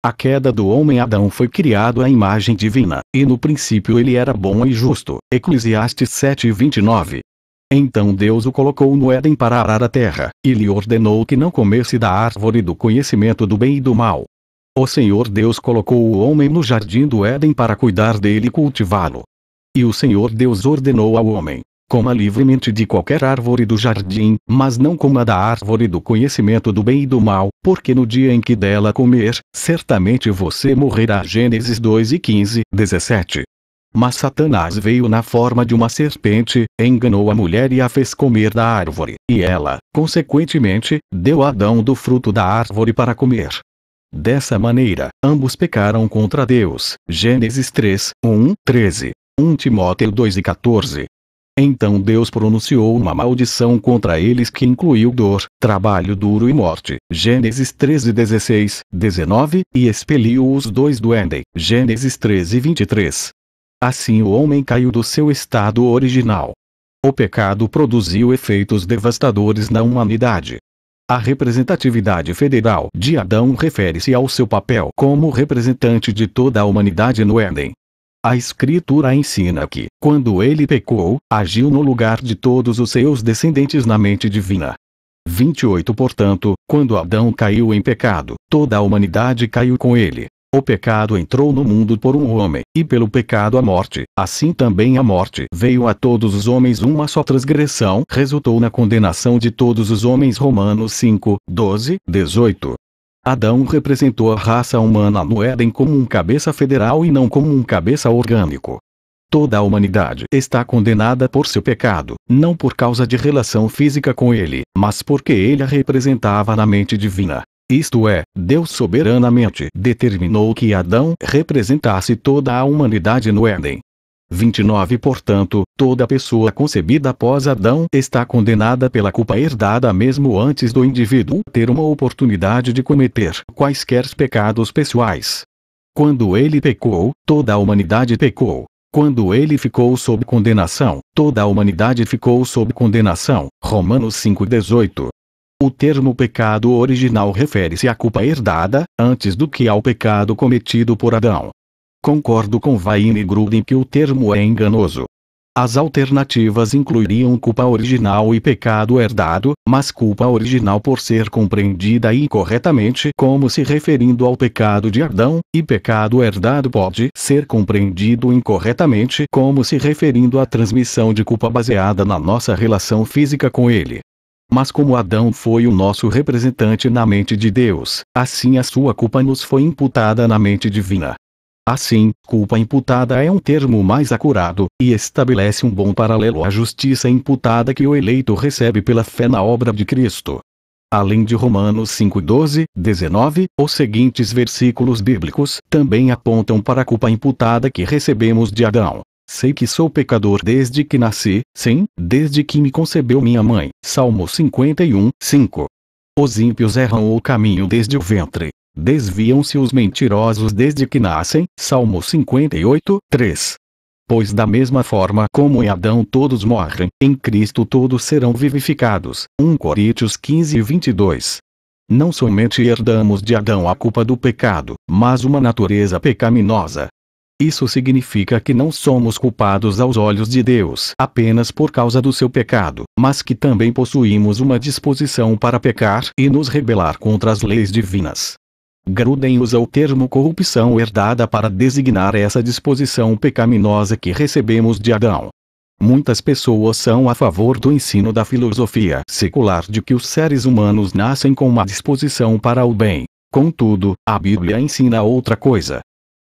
A queda do homem Adão foi criado à imagem divina, e no princípio ele era bom e justo. Eclesiastes 7:29. Então Deus o colocou no Éden para arar a terra, e lhe ordenou que não comesse da árvore do conhecimento do bem e do mal. O Senhor Deus colocou o homem no jardim do Éden para cuidar dele e cultivá-lo. E o Senhor Deus ordenou ao homem: coma livremente de qualquer árvore do jardim, mas não coma da árvore do conhecimento do bem e do mal, porque no dia em que dela comer, certamente você morrerá. Gênesis 2:15-17. Mas Satanás veio na forma de uma serpente, enganou a mulher e a fez comer da árvore, e ela, consequentemente, deu a Adão do fruto da árvore para comer. Dessa maneira, ambos pecaram contra Deus. Gênesis 3:1-13. 1 Timóteo 2:14. Então Deus pronunciou uma maldição contra eles que incluiu dor, trabalho duro e morte. Gênesis 13:16-19, e expeliu os dois do Éden. Gênesis 13:23. Assim o homem caiu do seu estado original. O pecado produziu efeitos devastadores na humanidade. A representatividade federal de Adão refere-se ao seu papel como representante de toda a humanidade no Éden. A Escritura ensina que, quando ele pecou, agiu no lugar de todos os seus descendentes na mente divina. 28 Portanto, quando Adão caiu em pecado, toda a humanidade caiu com ele. O pecado entrou no mundo por um homem, e pelo pecado a morte, assim também a morte veio a todos os homens. Uma só transgressão resultou na condenação de todos os homens. Romanos 5:12-18. Adão representou a raça humana no Éden como um cabeça federal e não como um cabeça orgânico. Toda a humanidade está condenada por seu pecado, não por causa de relação física com ele, mas porque ele a representava na mente divina. Isto é, Deus soberanamente determinou que Adão representasse toda a humanidade no Éden. 29 Portanto, toda pessoa concebida após Adão está condenada pela culpa herdada mesmo antes do indivíduo ter uma oportunidade de cometer quaisquer pecados pessoais. Quando ele pecou, toda a humanidade pecou. Quando ele ficou sob condenação, toda a humanidade ficou sob condenação. Romanos 5:18. O termo pecado original refere-se à culpa herdada, antes do que ao pecado cometido por Adão. Concordo com Wayne Grudem que o termo é enganoso. As alternativas incluiriam culpa original e pecado herdado, mas culpa original por ser compreendida incorretamente como se referindo ao pecado de Adão, e pecado herdado pode ser compreendido incorretamente como se referindo à transmissão de culpa baseada na nossa relação física com ele. Mas como Adão foi o nosso representante na mente de Deus, assim a sua culpa nos foi imputada na mente divina. Assim, culpa imputada é um termo mais acurado, e estabelece um bom paralelo à justiça imputada que o eleito recebe pela fé na obra de Cristo. Além de Romanos 5:12-19, os seguintes versículos bíblicos também apontam para a culpa imputada que recebemos de Adão. Sei que sou pecador desde que nasci, sim, desde que me concebeu minha mãe. Salmo 51:5. Os ímpios erram o caminho desde o ventre. Desviam-se os mentirosos desde que nascem. Salmo 58:3. Pois da mesma forma como em Adão todos morrem, em Cristo todos serão vivificados. 1 Coríntios 15:22. Não somente herdamos de Adão a culpa do pecado, mas uma natureza pecaminosa. Isso significa que não somos culpados aos olhos de Deus apenas por causa do seu pecado, mas que também possuímos uma disposição para pecar e nos rebelar contra as leis divinas. Grudem usa o termo corrupção herdada para designar essa disposição pecaminosa que recebemos de Adão. Muitas pessoas são a favor do ensino da filosofia secular de que os seres humanos nascem com uma disposição para o bem. Contudo, a Bíblia ensina outra coisa.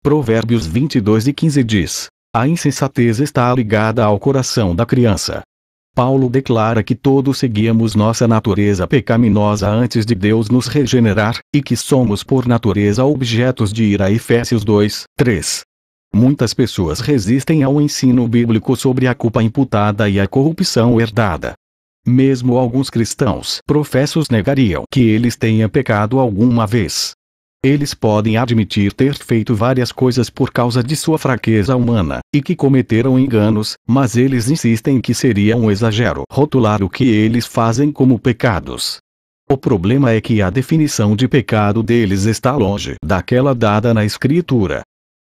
Provérbios 22:15 diz: a insensatez está ligada ao coração da criança. Paulo declara que todos seguíamos nossa natureza pecaminosa antes de Deus nos regenerar, e que somos por natureza objetos de ira. Efésios 2:3. Muitas pessoas resistem ao ensino bíblico sobre a culpa imputada e a corrupção herdada. Mesmo alguns cristãos professos negariam que eles tenham pecado alguma vez. Eles podem admitir ter feito várias coisas por causa de sua fraqueza humana, e que cometeram enganos, mas eles insistem que seria um exagero rotular o que eles fazem como pecados. O problema é que a definição de pecado deles está longe daquela dada na Escritura.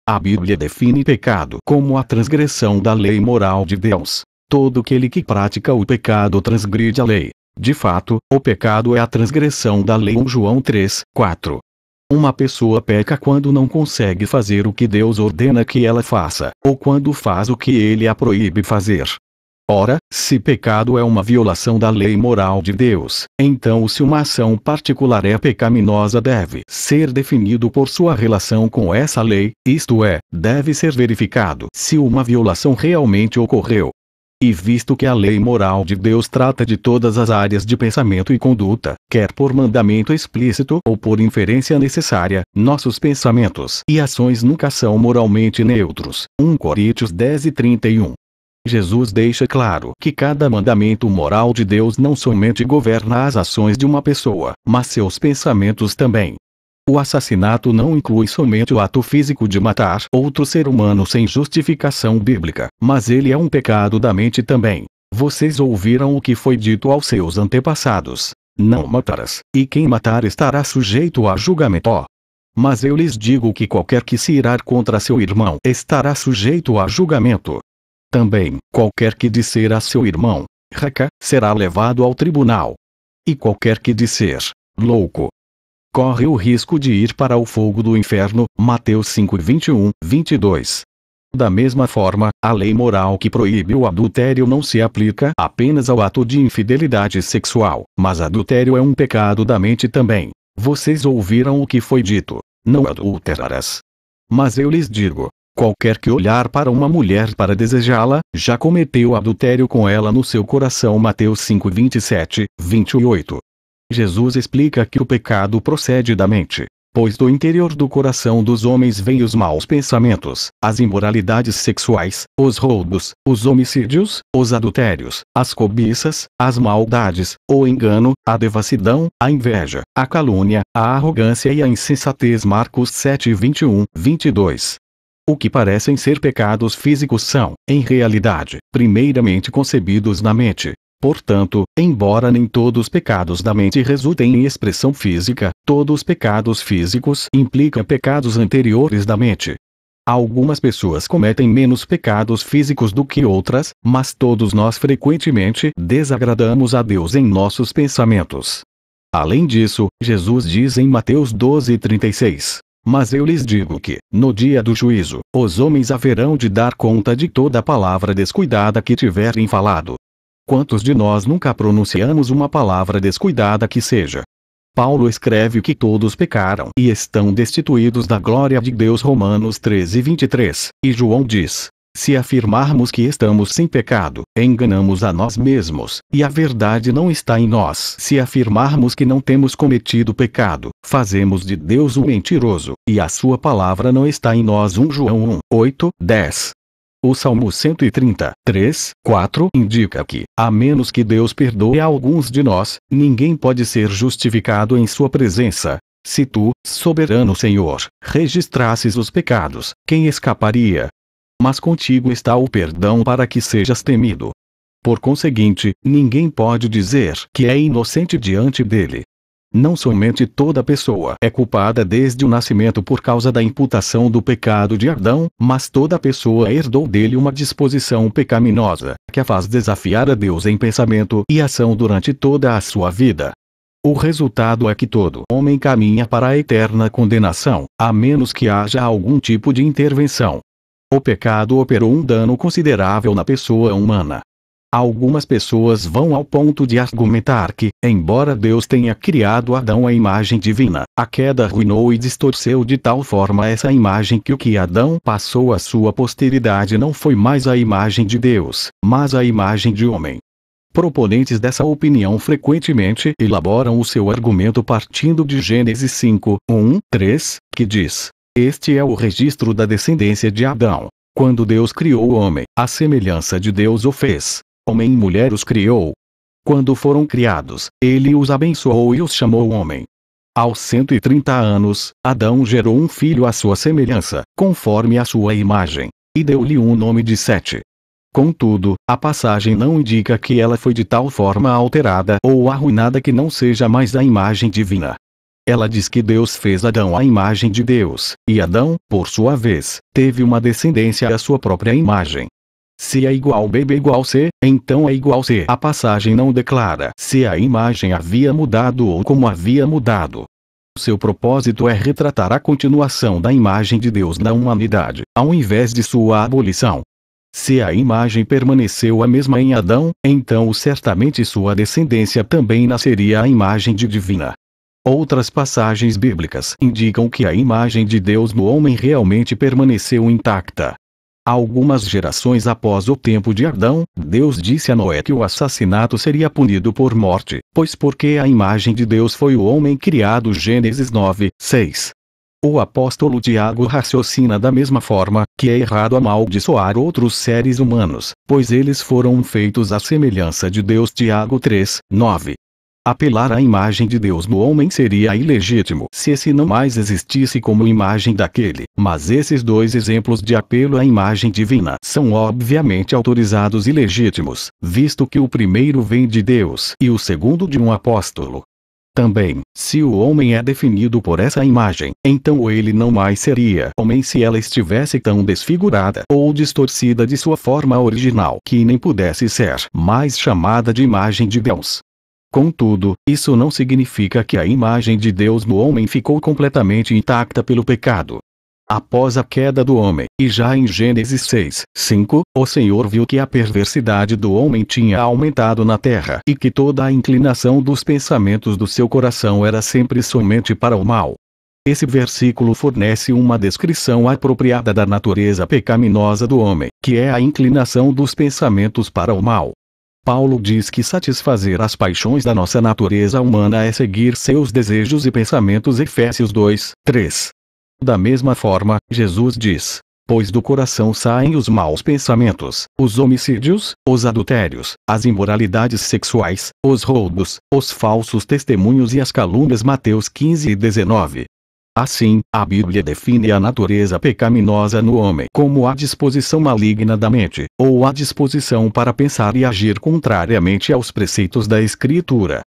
A Bíblia define pecado como a transgressão da lei moral de Deus. Todo aquele que pratica o pecado transgride a lei. De fato, o pecado é a transgressão da lei. 1 João 3, 4. Uma pessoa peca quando não consegue fazer o que Deus ordena que ela faça, ou quando faz o que ele a proíbe fazer. Ora, se pecado é uma violação da lei moral de Deus, então se uma ação particular é pecaminosa deve ser definido por sua relação com essa lei, isto é, deve ser verificado se uma violação realmente ocorreu. E visto que a lei moral de Deus trata de todas as áreas de pensamento e conduta, quer por mandamento explícito ou por inferência necessária, nossos pensamentos e ações nunca são moralmente neutros. 1 Coríntios 10:31. Jesus deixa claro que cada mandamento moral de Deus não somente governa as ações de uma pessoa, mas seus pensamentos também. O assassinato não inclui somente o ato físico de matar outro ser humano sem justificação bíblica, mas ele é um pecado da mente também. Vocês ouviram o que foi dito aos seus antepassados: não matarás, e quem matar estará sujeito a julgamento. Mas eu lhes digo que qualquer que se irar contra seu irmão estará sujeito a julgamento. Também, qualquer que disser a seu irmão, raca, será levado ao tribunal. E qualquer que disser, louco, corre o risco de ir para o fogo do inferno. Mateus 5:21, 22. Da mesma forma, a lei moral que proíbe o adultério não se aplica apenas ao ato de infidelidade sexual, mas adultério é um pecado da mente também. Vocês ouviram o que foi dito: não adulterarás. Mas eu lhes digo, qualquer que olhar para uma mulher para desejá-la, já cometeu adultério com ela no seu coração. Mateus 5:27, 28. Jesus explica que o pecado procede da mente, pois do interior do coração dos homens vêm os maus pensamentos, as imoralidades sexuais, os roubos, os homicídios, os adultérios, as cobiças, as maldades, o engano, a devassidão, a inveja, a calúnia, a arrogância e a insensatez. Marcos 7:21, 22. O que parecem ser pecados físicos são, em realidade, primeiramente concebidos na mente. Portanto, embora nem todos os pecados da mente resultem em expressão física, todos os pecados físicos implicam pecados anteriores da mente. Algumas pessoas cometem menos pecados físicos do que outras, mas todos nós frequentemente desagradamos a Deus em nossos pensamentos. Além disso, Jesus diz em Mateus 12:36. Mas eu lhes digo que, no dia do juízo, os homens haverão de dar conta de toda a palavra descuidada que tiverem falado. Quantos de nós nunca pronunciamos uma palavra descuidada que seja? Paulo escreve que todos pecaram e estão destituídos da glória de Deus. Romanos 13:23, e João diz: se afirmarmos que estamos sem pecado, enganamos a nós mesmos, e a verdade não está em nós. Se afirmarmos que não temos cometido pecado, fazemos de Deus um mentiroso, e a sua palavra não está em nós. 1 João 1:8, 10. O Salmo 133, 4 indica que, a menos que Deus perdoe a alguns de nós, ninguém pode ser justificado em sua presença. Se tu, soberano Senhor, registrasses os pecados, quem escaparia? Mas contigo está o perdão para que sejas temido. Por conseguinte, ninguém pode dizer que é inocente diante dele. Não somente toda pessoa é culpada desde o nascimento por causa da imputação do pecado de Adão, mas toda pessoa herdou dele uma disposição pecaminosa, que a faz desafiar a Deus em pensamento e ação durante toda a sua vida. O resultado é que todo homem caminha para a eterna condenação, a menos que haja algum tipo de intervenção. O pecado operou um dano considerável na pessoa humana. Algumas pessoas vão ao ponto de argumentar que, embora Deus tenha criado Adão à imagem divina, a queda arruinou e distorceu de tal forma essa imagem que o que Adão passou à sua posteridade não foi mais a imagem de Deus, mas a imagem de homem. Proponentes dessa opinião frequentemente elaboram o seu argumento partindo de Gênesis 5, 1, 3, que diz: este é o registro da descendência de Adão. Quando Deus criou o homem, à semelhança de Deus o fez. Homem e mulher os criou. Quando foram criados, ele os abençoou e os chamou homem. Aos 130 anos, Adão gerou um filho à sua semelhança, conforme a sua imagem, e deu-lhe um nome de Sete. Contudo, a passagem não indica que ela foi de tal forma alterada ou arruinada que não seja mais a imagem divina. Ela diz que Deus fez Adão à imagem de Deus, e Adão, por sua vez, teve uma descendência à sua própria imagem. Se é igual B igual C, então é igual C. A passagem não declara se a imagem havia mudado ou como havia mudado. Seu propósito é retratar a continuação da imagem de Deus na humanidade, ao invés de sua abolição. Se a imagem permaneceu a mesma em Adão, então certamente sua descendência também nasceria à imagem divina. Outras passagens bíblicas indicam que a imagem de Deus no homem realmente permaneceu intacta. Algumas gerações após o tempo de Adão, Deus disse a Noé que o assassinato seria punido por morte, pois porque a imagem de Deus foi o homem criado. Gênesis 9, 6. O apóstolo Tiago raciocina da mesma forma, que é errado amaldiçoar outros seres humanos, pois eles foram feitos à semelhança de Deus. Tiago 3, 9. Apelar à imagem de Deus no homem seria ilegítimo se esse não mais existisse como imagem daquele, mas esses dois exemplos de apelo à imagem divina são obviamente autorizados e legítimos, visto que o primeiro vem de Deus e o segundo de um apóstolo. Também, se o homem é definido por essa imagem, então ele não mais seria homem se ela estivesse tão desfigurada ou distorcida de sua forma original que nem pudesse ser mais chamada de imagem de Deus. Contudo, isso não significa que a imagem de Deus no homem ficou completamente intacta pelo pecado. Após a queda do homem, e já em Gênesis 6, 5, o Senhor viu que a perversidade do homem tinha aumentado na terra e que toda a inclinação dos pensamentos do seu coração era sempre somente para o mal. Esse versículo fornece uma descrição apropriada da natureza pecaminosa do homem, que é a inclinação dos pensamentos para o mal. Paulo diz que satisfazer as paixões da nossa natureza humana é seguir seus desejos e pensamentos. Efésios 2, 3. Da mesma forma, Jesus diz: pois do coração saem os maus pensamentos, os homicídios, os adultérios, as imoralidades sexuais, os roubos, os falsos testemunhos e as calúnias. Mateus 15 e 19. Assim, a Bíblia define a natureza pecaminosa no homem como a disposição maligna da mente, ou a disposição para pensar e agir contrariamente aos preceitos da Escritura.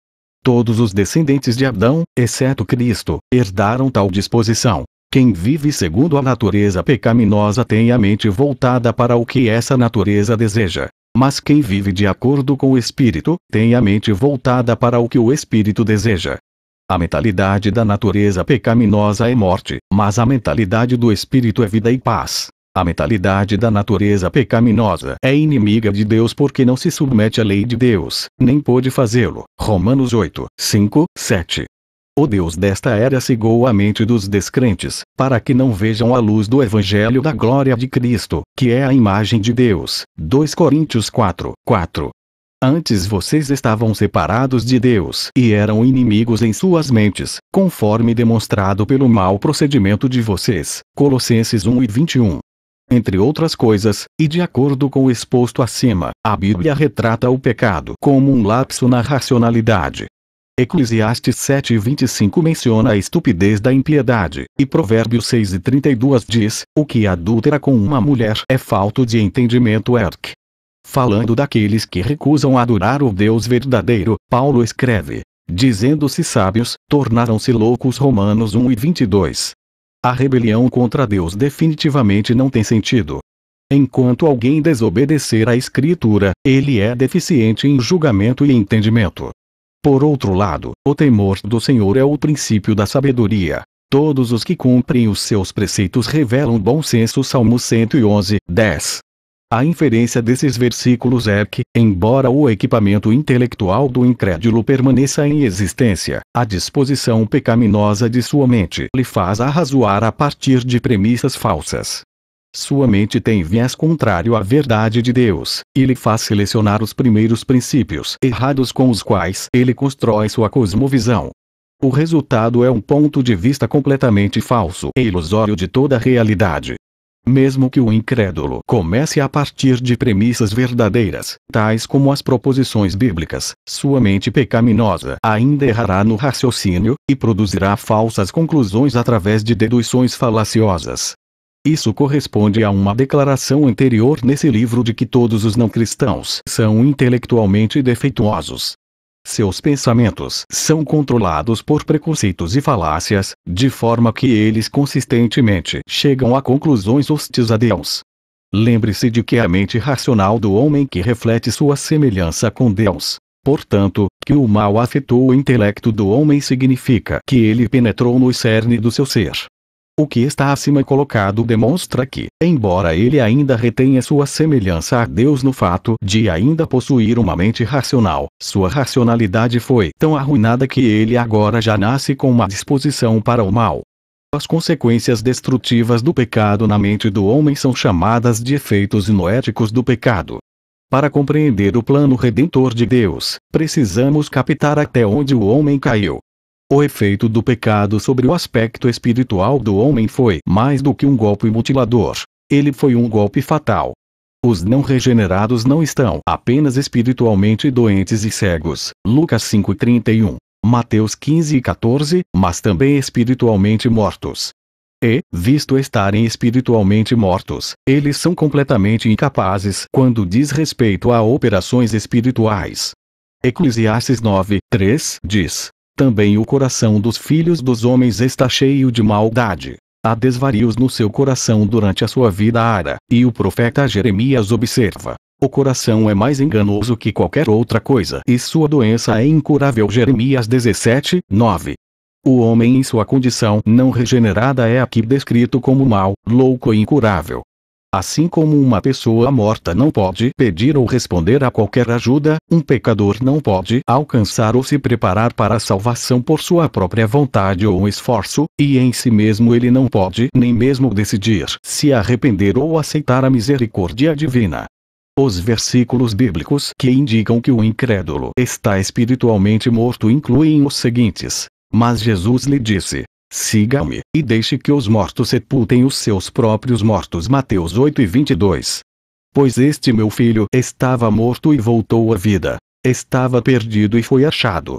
Todos os descendentes de Adão, exceto Cristo, herdaram tal disposição. Quem vive segundo a natureza pecaminosa tem a mente voltada para o que essa natureza deseja. Mas quem vive de acordo com o Espírito, tem a mente voltada para o que o Espírito deseja. A mentalidade da natureza pecaminosa é morte, mas a mentalidade do Espírito é vida e paz. A mentalidade da natureza pecaminosa é inimiga de Deus porque não se submete à lei de Deus, nem pôde fazê-lo. Romanos 8, 5, 7. O Deus desta era cegou a mente dos descrentes, para que não vejam a luz do Evangelho da glória de Cristo, que é a imagem de Deus. 2 Coríntios 4, 4. Antes vocês estavam separados de Deus e eram inimigos em suas mentes, conforme demonstrado pelo mau procedimento de vocês. Colossenses 1 e 21. Entre outras coisas, e de acordo com o exposto acima, a Bíblia retrata o pecado como um lapso na racionalidade. Eclesiastes 7 e 25 menciona a estupidez da impiedade, e Provérbios 6 e 32 diz: o que adultera com uma mulher é falto de entendimento. Falando daqueles que recusam adorar o Deus verdadeiro, Paulo escreve: dizendo-se sábios, tornaram-se loucos. Romanos 1 e 22. A rebelião contra Deus definitivamente não tem sentido. Enquanto alguém desobedecer à Escritura, ele é deficiente em julgamento e entendimento. Por outro lado, o temor do Senhor é o princípio da sabedoria. Todos os que cumprem os seus preceitos revelam bom senso. Salmo 111, 10. A inferência desses versículos é que, embora o equipamento intelectual do incrédulo permaneça em existência, a disposição pecaminosa de sua mente lhe faz arrazoar a partir de premissas falsas. Sua mente tem viés contrário à verdade de Deus, e lhe faz selecionar os primeiros princípios errados com os quais ele constrói sua cosmovisão. O resultado é um ponto de vista completamente falso e ilusório de toda a realidade. Mesmo que o incrédulo comece a partir de premissas verdadeiras, tais como as proposições bíblicas, sua mente pecaminosa ainda errará no raciocínio, e produzirá falsas conclusões através de deduções falaciosas. Isso corresponde a uma declaração anterior nesse livro de que todos os não cristãos são intelectualmente defeituosos. Seus pensamentos são controlados por preconceitos e falácias, de forma que eles consistentemente chegam a conclusões hostis a Deus. Lembre-se de que é a mente racional do homem que reflete sua semelhança com Deus. Portanto, que o mal afetou o intelecto do homem significa que ele penetrou no cerne do seu ser. O que está acima colocado demonstra que, embora ele ainda retenha sua semelhança a Deus no fato de ainda possuir uma mente racional, sua racionalidade foi tão arruinada que ele agora já nasce com uma disposição para o mal. As consequências destrutivas do pecado na mente do homem são chamadas de efeitos noéticos do pecado. Para compreender o plano redentor de Deus, precisamos captar até onde o homem caiu. O efeito do pecado sobre o aspecto espiritual do homem foi mais do que um golpe mutilador. Ele foi um golpe fatal. Os não regenerados não estão apenas espiritualmente doentes e cegos, Lucas 5:31, Mateus 15:14, mas também espiritualmente mortos. E, visto estarem espiritualmente mortos, eles são completamente incapazes quando diz respeito a operações espirituais. Eclesiastes 9:3 diz: também o coração dos filhos dos homens está cheio de maldade. Há desvarios no seu coração durante a sua vida ara, e o profeta Jeremias observa: o coração é mais enganoso que qualquer outra coisa e sua doença é incurável. Jeremias 17:9. O homem em sua condição não regenerada é aqui descrito como mau, louco e incurável. Assim como uma pessoa morta não pode pedir ou responder a qualquer ajuda, um pecador não pode alcançar ou se preparar para a salvação por sua própria vontade ou esforço, e em si mesmo ele não pode nem mesmo decidir se arrepender ou aceitar a misericórdia divina. Os versículos bíblicos que indicam que o incrédulo está espiritualmente morto incluem os seguintes: mas Jesus lhe disse: siga-me, e deixe que os mortos sepultem os seus próprios mortos. Mateus 8:22. Pois este meu filho estava morto e voltou à vida. Estava perdido e foi achado.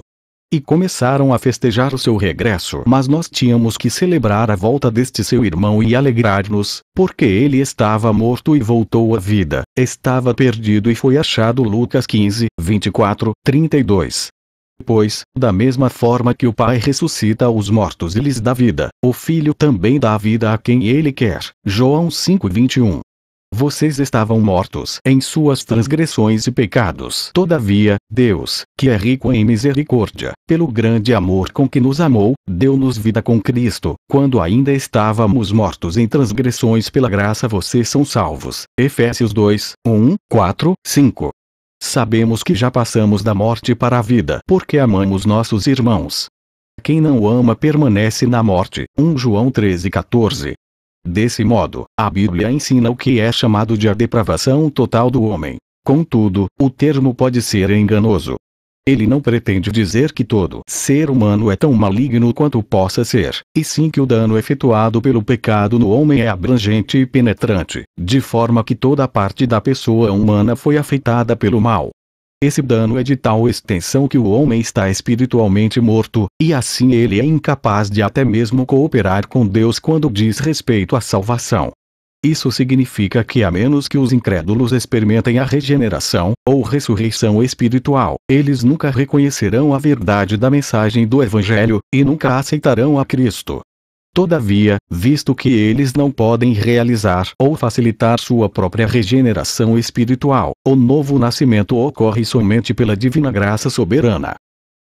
E começaram a festejar o seu regresso. Mas nós tínhamos que celebrar a volta deste seu irmão e alegrar-nos, porque ele estava morto e voltou à vida. Estava perdido e foi achado. Lucas 15:24-32. Pois, da mesma forma que o Pai ressuscita os mortos e lhes dá vida, o Filho também dá vida a quem ele quer. João 5:21. Vocês estavam mortos em suas transgressões e pecados. Todavia, Deus, que é rico em misericórdia, pelo grande amor com que nos amou, deu-nos vida com Cristo, quando ainda estávamos mortos em transgressões. Pela graça vocês são salvos. Efésios 2:1-4-5. Sabemos que já passamos da morte para a vida porque amamos nossos irmãos. Quem não ama permanece na morte. 1 João 13:14. Desse modo, a Bíblia ensina o que é chamado de a depravação total do homem. Contudo, o termo pode ser enganoso. Ele não pretende dizer que todo ser humano é tão maligno quanto possa ser, e sim que o dano efetuado pelo pecado no homem é abrangente e penetrante, de forma que toda parte da pessoa humana foi afetada pelo mal. Esse dano é de tal extensão que o homem está espiritualmente morto, e assim ele é incapaz de até mesmo cooperar com Deus quando diz respeito à salvação. Isso significa que a menos que os incrédulos experimentem a regeneração, ou ressurreição espiritual, eles nunca reconhecerão a verdade da mensagem do Evangelho, e nunca aceitarão a Cristo. Todavia, visto que eles não podem realizar ou facilitar sua própria regeneração espiritual, o novo nascimento ocorre somente pela divina graça soberana.